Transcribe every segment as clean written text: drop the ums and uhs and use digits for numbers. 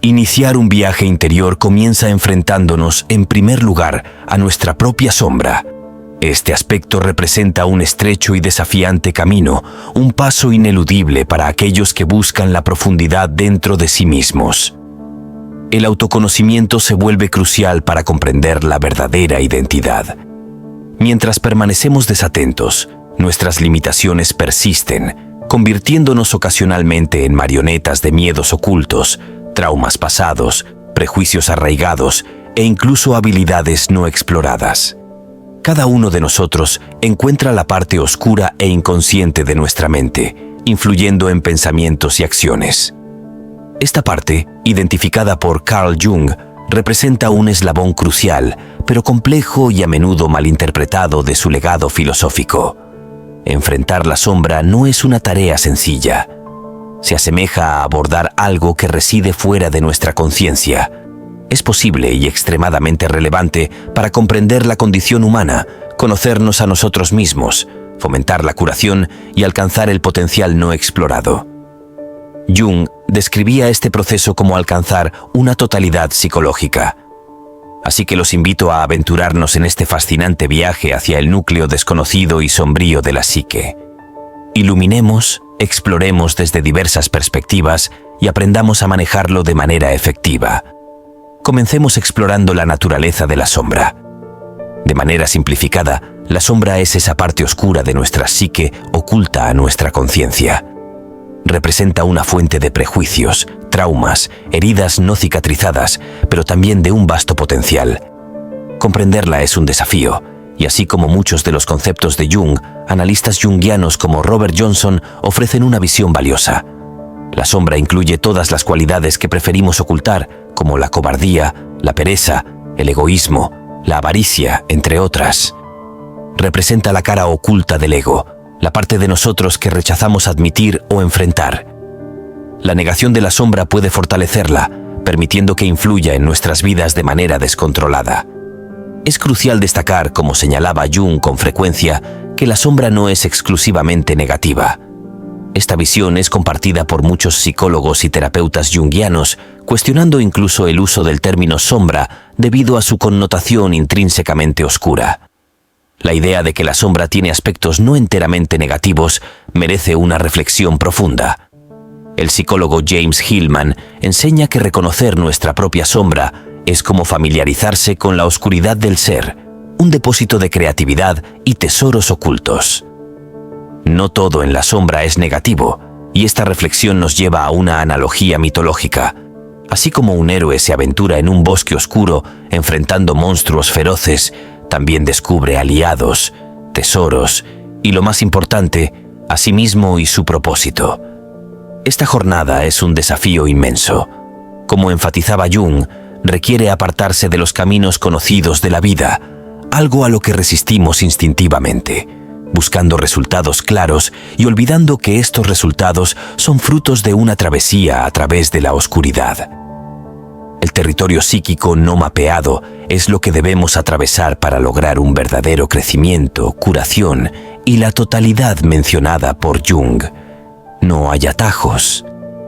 Iniciar un viaje interior comienza enfrentándonos, en primer lugar, a nuestra propia sombra. Este aspecto representa un estrecho y desafiante camino, un paso ineludible para aquellos que buscan la profundidad dentro de sí mismos. El autoconocimiento se vuelve crucial para comprender la verdadera identidad. Mientras permanecemos desatentos, nuestras limitaciones persisten, convirtiéndonos ocasionalmente en marionetas de miedos ocultos, traumas pasados, prejuicios arraigados e incluso habilidades no exploradas. Cada uno de nosotros encuentra la parte oscura e inconsciente de nuestra mente, influyendo en pensamientos y acciones. Esta parte, identificada por Carl Jung, representa un eslabón crucial, pero complejo y a menudo malinterpretado de su legado filosófico. Enfrentar la sombra no es una tarea sencilla. Se asemeja a abordar algo que reside fuera de nuestra conciencia. Es posible y extremadamente relevante para comprender la condición humana, conocernos a nosotros mismos, fomentar la curación y alcanzar el potencial no explorado. Jung describía este proceso como alcanzar una totalidad psicológica. Así que los invito a aventurarnos en este fascinante viaje hacia el núcleo desconocido y sombrío de la psique. Iluminemos, exploremos desde diversas perspectivas y aprendamos a manejarlo de manera efectiva. Comencemos explorando la naturaleza de la sombra. De manera simplificada, la sombra es esa parte oscura de nuestra psique oculta a nuestra conciencia. Representa una fuente de prejuicios, traumas, heridas no cicatrizadas, pero también de un vasto potencial. Comprenderla es un desafío, y así como muchos de los conceptos de Jung, analistas junguianos como Robert Johnson ofrecen una visión valiosa. La sombra incluye todas las cualidades que preferimos ocultar, como la cobardía, la pereza, el egoísmo, la avaricia, entre otras. Representa la cara oculta del ego, la parte de nosotros que rechazamos admitir o enfrentar. La negación de la sombra puede fortalecerla, permitiendo que influya en nuestras vidas de manera descontrolada. Es crucial destacar, como señalaba Jung con frecuencia, que la sombra no es exclusivamente negativa. Esta visión es compartida por muchos psicólogos y terapeutas junguianos, cuestionando incluso el uso del término sombra debido a su connotación intrínsecamente oscura. La idea de que la sombra tiene aspectos no enteramente negativos merece una reflexión profunda. El psicólogo James Hillman enseña que reconocer nuestra propia sombra es como familiarizarse con la oscuridad del ser, un depósito de creatividad y tesoros ocultos. No todo en la sombra es negativo, y esta reflexión nos lleva a una analogía mitológica. Así como un héroe se aventura en un bosque oscuro enfrentando monstruos feroces, también descubre aliados, tesoros y, lo más importante, a sí mismo y su propósito. Esta jornada es un desafío inmenso. Como enfatizaba Jung, requiere apartarse de los caminos conocidos de la vida, algo a lo que resistimos instintivamente, buscando resultados claros y olvidando que estos resultados son frutos de una travesía a través de la oscuridad. El territorio psíquico no mapeado es lo que debemos atravesar para lograr un verdadero crecimiento, curación y la totalidad mencionada por Jung. No hay atajos.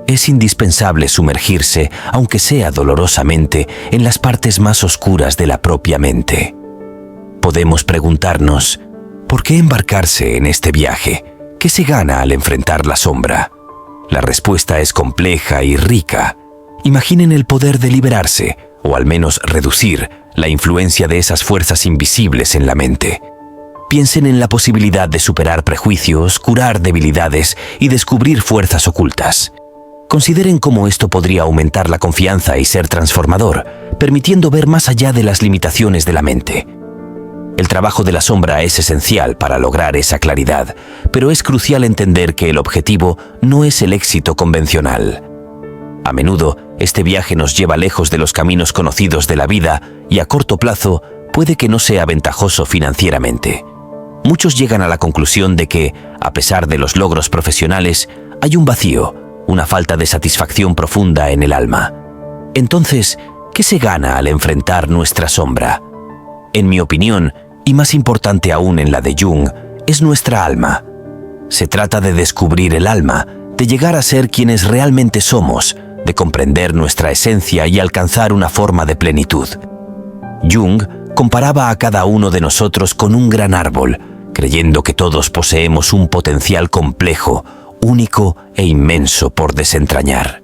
Es indispensable sumergirse, aunque sea dolorosamente, en las partes más oscuras de la propia mente. Podemos preguntarnos, ¿por qué embarcarse en este viaje? ¿Qué se gana al enfrentar la sombra? La respuesta es compleja y rica. Imaginen el poder de liberarse, o al menos reducir, la influencia de esas fuerzas invisibles en la mente. Piensen en la posibilidad de superar prejuicios, curar debilidades y descubrir fuerzas ocultas. Consideren cómo esto podría aumentar la confianza y ser transformador, permitiendo ver más allá de las limitaciones de la mente. El trabajo de la sombra es esencial para lograr esa claridad, pero es crucial entender que el objetivo no es el éxito convencional. A menudo, este viaje nos lleva lejos de los caminos conocidos de la vida y a corto plazo puede que no sea ventajoso financieramente. Muchos llegan a la conclusión de que, a pesar de los logros profesionales, hay un vacío, una falta de satisfacción profunda en el alma. Entonces, ¿qué se gana al enfrentar nuestra sombra? En mi opinión, y más importante aún en la de Jung, es nuestra alma. Se trata de descubrir el alma, de llegar a ser quienes realmente somos, de comprender nuestra esencia y alcanzar una forma de plenitud. Jung comparaba a cada uno de nosotros con un gran árbol, creyendo que todos poseemos un potencial complejo, único e inmenso por desentrañar.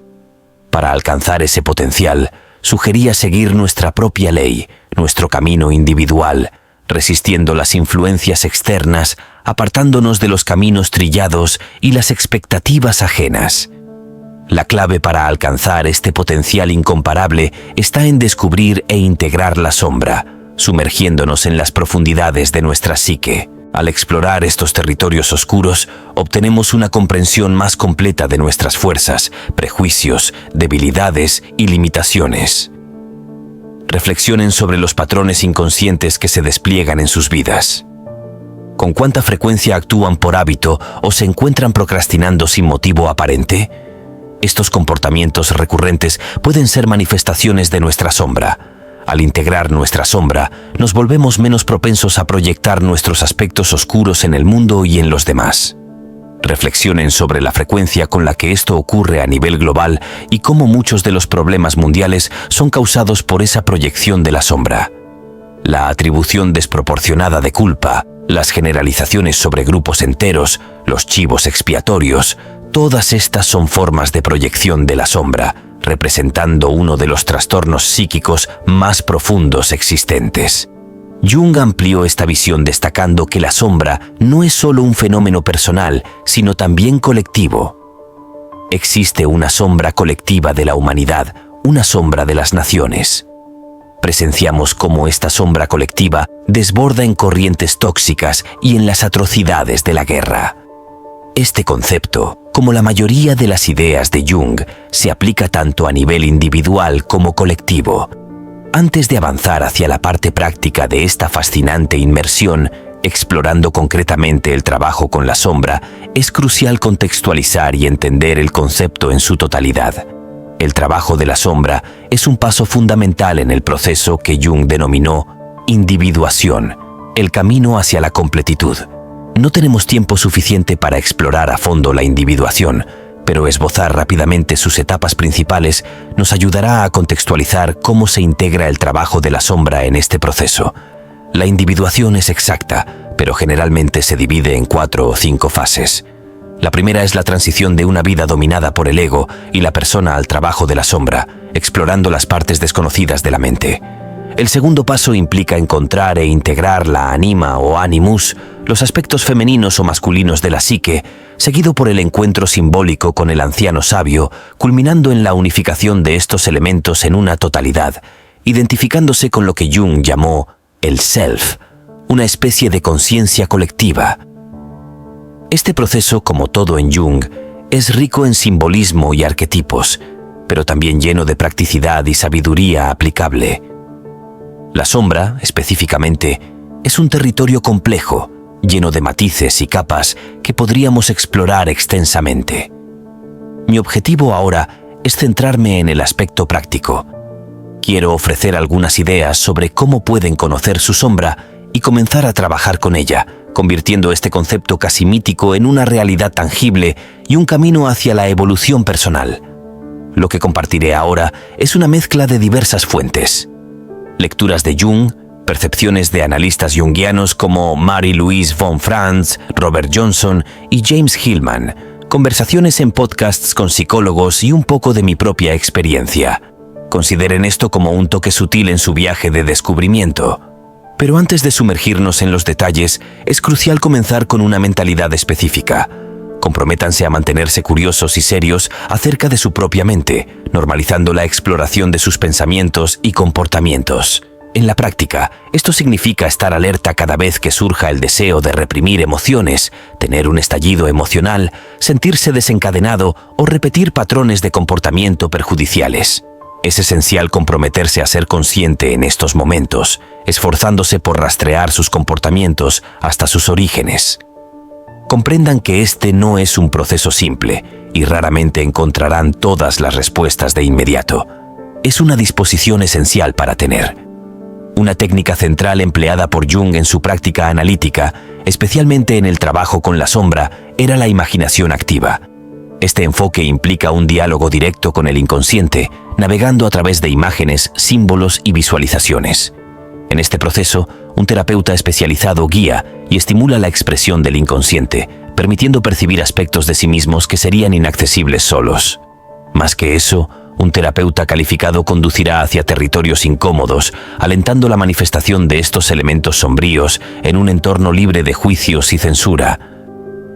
Para alcanzar ese potencial, sugería seguir nuestra propia ley, nuestro camino individual, resistiendo las influencias externas, apartándonos de los caminos trillados y las expectativas ajenas. La clave para alcanzar este potencial incomparable está en descubrir e integrar la sombra, sumergiéndonos en las profundidades de nuestra psique. Al explorar estos territorios oscuros, obtenemos una comprensión más completa de nuestras fuerzas, prejuicios, debilidades y limitaciones. Reflexionen sobre los patrones inconscientes que se despliegan en sus vidas. ¿Con cuánta frecuencia actúan por hábito o se encuentran procrastinando sin motivo aparente? Estos comportamientos recurrentes pueden ser manifestaciones de nuestra sombra. Al integrar nuestra sombra, nos volvemos menos propensos a proyectar nuestros aspectos oscuros en el mundo y en los demás. Reflexionen sobre la frecuencia con la que esto ocurre a nivel global y cómo muchos de los problemas mundiales son causados por esa proyección de la sombra. La atribución desproporcionada de culpa, las generalizaciones sobre grupos enteros, los chivos expiatorios, todas estas son formas de proyección de la sombra, representando uno de los trastornos psíquicos más profundos existentes. Jung amplió esta visión destacando que la sombra no es solo un fenómeno personal, sino también colectivo. Existe una sombra colectiva de la humanidad, una sombra de las naciones. Presenciamos cómo esta sombra colectiva desborda en corrientes tóxicas y en las atrocidades de la guerra. Este concepto, como la mayoría de las ideas de Jung, se aplica tanto a nivel individual como colectivo. Antes de avanzar hacia la parte práctica de esta fascinante inmersión, explorando concretamente el trabajo con la sombra, es crucial contextualizar y entender el concepto en su totalidad. El trabajo de la sombra es un paso fundamental en el proceso que Jung denominó individuación, el camino hacia la completitud. No tenemos tiempo suficiente para explorar a fondo la individuación, pero esbozar rápidamente sus etapas principales nos ayudará a contextualizar cómo se integra el trabajo de la sombra en este proceso. La individuación es exacta, pero generalmente se divide en 4 o 5 fases. La primera es la transición de una vida dominada por el ego y la persona al trabajo de la sombra, explorando las partes desconocidas de la mente. El segundo paso implica encontrar e integrar la anima o animus, los aspectos femeninos o masculinos de la psique, seguido por el encuentro simbólico con el anciano sabio, culminando en la unificación de estos elementos en una totalidad, identificándose con lo que Jung llamó el self, una especie de conciencia colectiva. Este proceso, como todo en Jung, es rico en simbolismo y arquetipos, pero también lleno de practicidad y sabiduría aplicable. La sombra, específicamente, es un territorio complejo, lleno de matices y capas que podríamos explorar extensamente. Mi objetivo ahora es centrarme en el aspecto práctico. Quiero ofrecer algunas ideas sobre cómo pueden conocer su sombra y comenzar a trabajar con ella, convirtiendo este concepto casi mítico en una realidad tangible y un camino hacia la evolución personal. Lo que compartiré ahora es una mezcla de diversas fuentes. Lecturas de Jung, percepciones de analistas junguianos como Marie-Louise von Franz, Robert Johnson y James Hillman, conversaciones en podcasts con psicólogos y un poco de mi propia experiencia. Consideren esto como un toque sutil en su viaje de descubrimiento. Pero antes de sumergirnos en los detalles, es crucial comenzar con una mentalidad específica. Comprométanse a mantenerse curiosos y serios acerca de su propia mente, normalizando la exploración de sus pensamientos y comportamientos. En la práctica, esto significa estar alerta cada vez que surja el deseo de reprimir emociones, tener un estallido emocional, sentirse desencadenado o repetir patrones de comportamiento perjudiciales. Es esencial comprometerse a ser consciente en estos momentos, esforzándose por rastrear sus comportamientos hasta sus orígenes. Comprendan que este no es un proceso simple y raramente encontrarán todas las respuestas de inmediato. Es una disposición esencial para tener. Una técnica central empleada por Jung en su práctica analítica, especialmente en el trabajo con la sombra, era la imaginación activa. Este enfoque implica un diálogo directo con el inconsciente, navegando a través de imágenes, símbolos y visualizaciones. En este proceso, un terapeuta especializado guía y estimula la expresión del inconsciente, permitiendo percibir aspectos de sí mismos que serían inaccesibles solos. Más que eso, un terapeuta calificado conducirá hacia territorios incómodos, alentando la manifestación de estos elementos sombríos en un entorno libre de juicios y censura.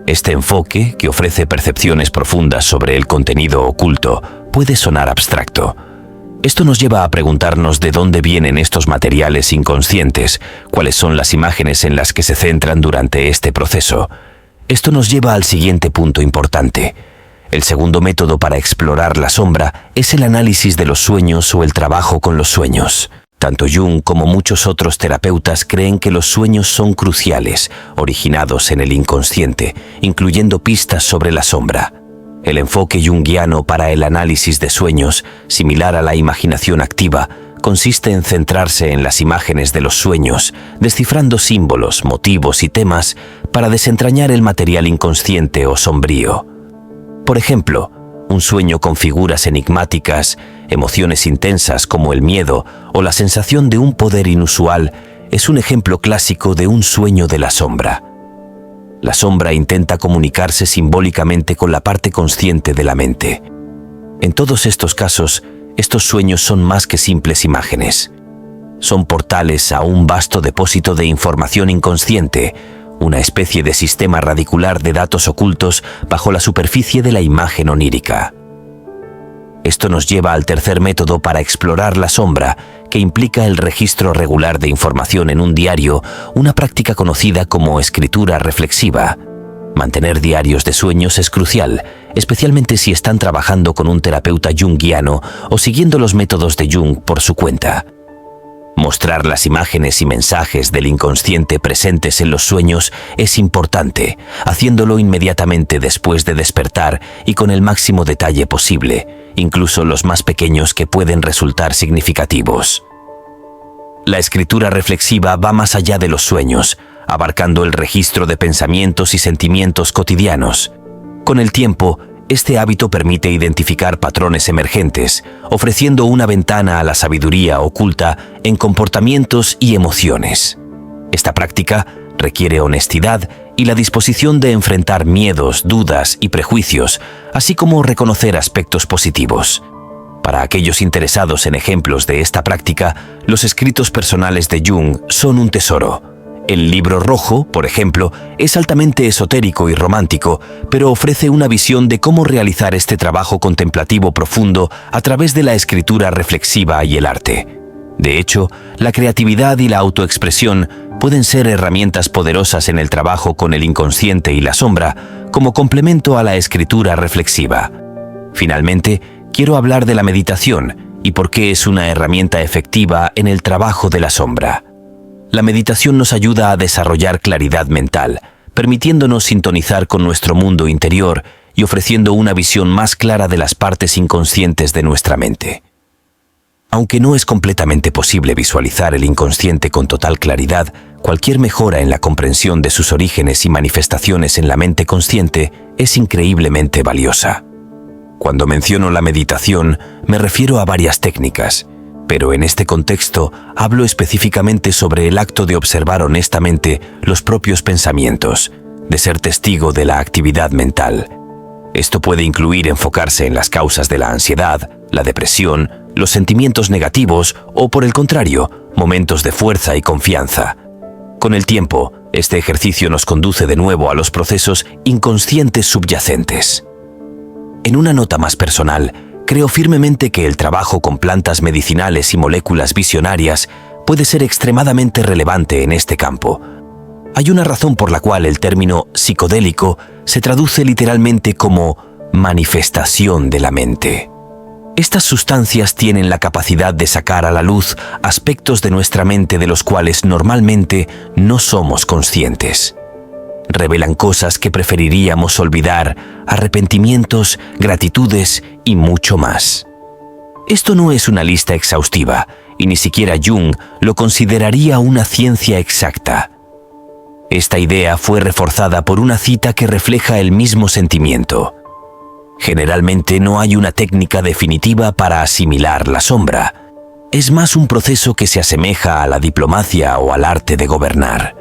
Este enfoque, que ofrece percepciones profundas sobre el contenido oculto, puede sonar abstracto. Esto nos lleva a preguntarnos de dónde vienen estos materiales inconscientes, cuáles son las imágenes en las que se centran durante este proceso. Esto nos lleva al siguiente punto importante. El segundo método para explorar la sombra es el análisis de los sueños o el trabajo con los sueños. Tanto Jung como muchos otros terapeutas creen que los sueños son cruciales, originados en el inconsciente, incluyendo pistas sobre la sombra. El enfoque junguiano para el análisis de sueños, similar a la imaginación activa, consiste en centrarse en las imágenes de los sueños, descifrando símbolos, motivos y temas para desentrañar el material inconsciente o sombrío. Por ejemplo, un sueño con figuras enigmáticas, emociones intensas como el miedo o la sensación de un poder inusual es un ejemplo clásico de un sueño de la sombra. La sombra intenta comunicarse simbólicamente con la parte consciente de la mente. En todos estos casos, estos sueños son más que simples imágenes. Son portales a un vasto depósito de información inconsciente, una especie de sistema radicular de datos ocultos bajo la superficie de la imagen onírica. Esto nos lleva al tercer método para explorar la sombra, que implica el registro regular de información en un diario, una práctica conocida como escritura reflexiva. Mantener diarios de sueños es crucial, especialmente si están trabajando con un terapeuta junguiano o siguiendo los métodos de Jung por su cuenta. Mostrar las imágenes y mensajes del inconsciente presentes en los sueños es importante, haciéndolo inmediatamente después de despertar y con el máximo detalle posible, incluso los más pequeños que pueden resultar significativos. La escritura reflexiva va más allá de los sueños, abarcando el registro de pensamientos y sentimientos cotidianos. Con el tiempo, este hábito permite identificar patrones emergentes, ofreciendo una ventana a la sabiduría oculta en comportamientos y emociones. Esta práctica requiere honestidad y la disposición de enfrentar miedos, dudas y prejuicios, así como reconocer aspectos positivos. Para aquellos interesados en ejemplos de esta práctica, los escritos personales de Jung son un tesoro. El libro rojo, por ejemplo, es altamente esotérico y romántico, pero ofrece una visión de cómo realizar este trabajo contemplativo profundo a través de la escritura reflexiva y el arte. De hecho, la creatividad y la autoexpresión pueden ser herramientas poderosas en el trabajo con el inconsciente y la sombra, como complemento a la escritura reflexiva. Finalmente, quiero hablar de la meditación y por qué es una herramienta efectiva en el trabajo de la sombra. La meditación nos ayuda a desarrollar claridad mental, permitiéndonos sintonizar con nuestro mundo interior y ofreciendo una visión más clara de las partes inconscientes de nuestra mente. Aunque no es completamente posible visualizar el inconsciente con total claridad, cualquier mejora en la comprensión de sus orígenes y manifestaciones en la mente consciente es increíblemente valiosa. Cuando menciono la meditación, me refiero a varias técnicas, pero en este contexto hablo específicamente sobre el acto de observar honestamente los propios pensamientos, de ser testigo de la actividad mental. Esto puede incluir enfocarse en las causas de la ansiedad, la depresión, los sentimientos negativos o, por el contrario, momentos de fuerza y confianza. Con el tiempo, este ejercicio nos conduce de nuevo a los procesos inconscientes subyacentes. En una nota más personal, creo firmemente que el trabajo con plantas medicinales y moléculas visionarias puede ser extremadamente relevante en este campo. Hay una razón por la cual el término psicodélico se traduce literalmente como manifestación de la mente. Estas sustancias tienen la capacidad de sacar a la luz aspectos de nuestra mente de los cuales normalmente no somos conscientes. Revelan cosas que preferiríamos olvidar, arrepentimientos, gratitudes y mucho más. Esto no es una lista exhaustiva, y ni siquiera Jung lo consideraría una ciencia exacta. Esta idea fue reforzada por una cita que refleja el mismo sentimiento. Generalmente no hay una técnica definitiva para asimilar la sombra. Es más un proceso que se asemeja a la diplomacia o al arte de gobernar.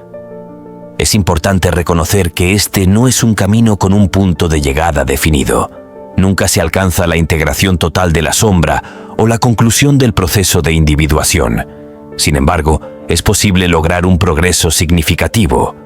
Es importante reconocer que este no es un camino con un punto de llegada definido. Nunca se alcanza la integración total de la sombra o la conclusión del proceso de individuación. Sin embargo, es posible lograr un progreso significativo.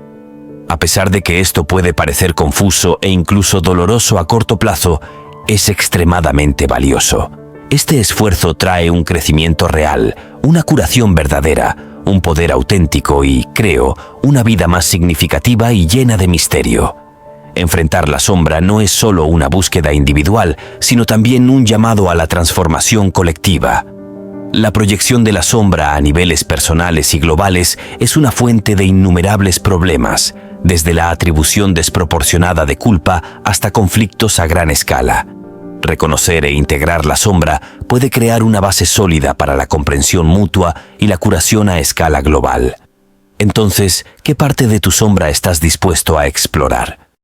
A pesar de que esto puede parecer confuso e incluso doloroso a corto plazo, es extremadamente valioso. Este esfuerzo trae un crecimiento real, una curación verdadera, un poder auténtico y, creo, una vida más significativa y llena de misterio. Enfrentar la sombra no es solo una búsqueda individual, sino también un llamado a la transformación colectiva. La proyección de la sombra a niveles personales y globales es una fuente de innumerables problemas, desde la atribución desproporcionada de culpa hasta conflictos a gran escala. Reconocer e integrar la sombra puede crear una base sólida para la comprensión mutua y la curación a escala global. Entonces, ¿qué parte de tu sombra estás dispuesto a explorar?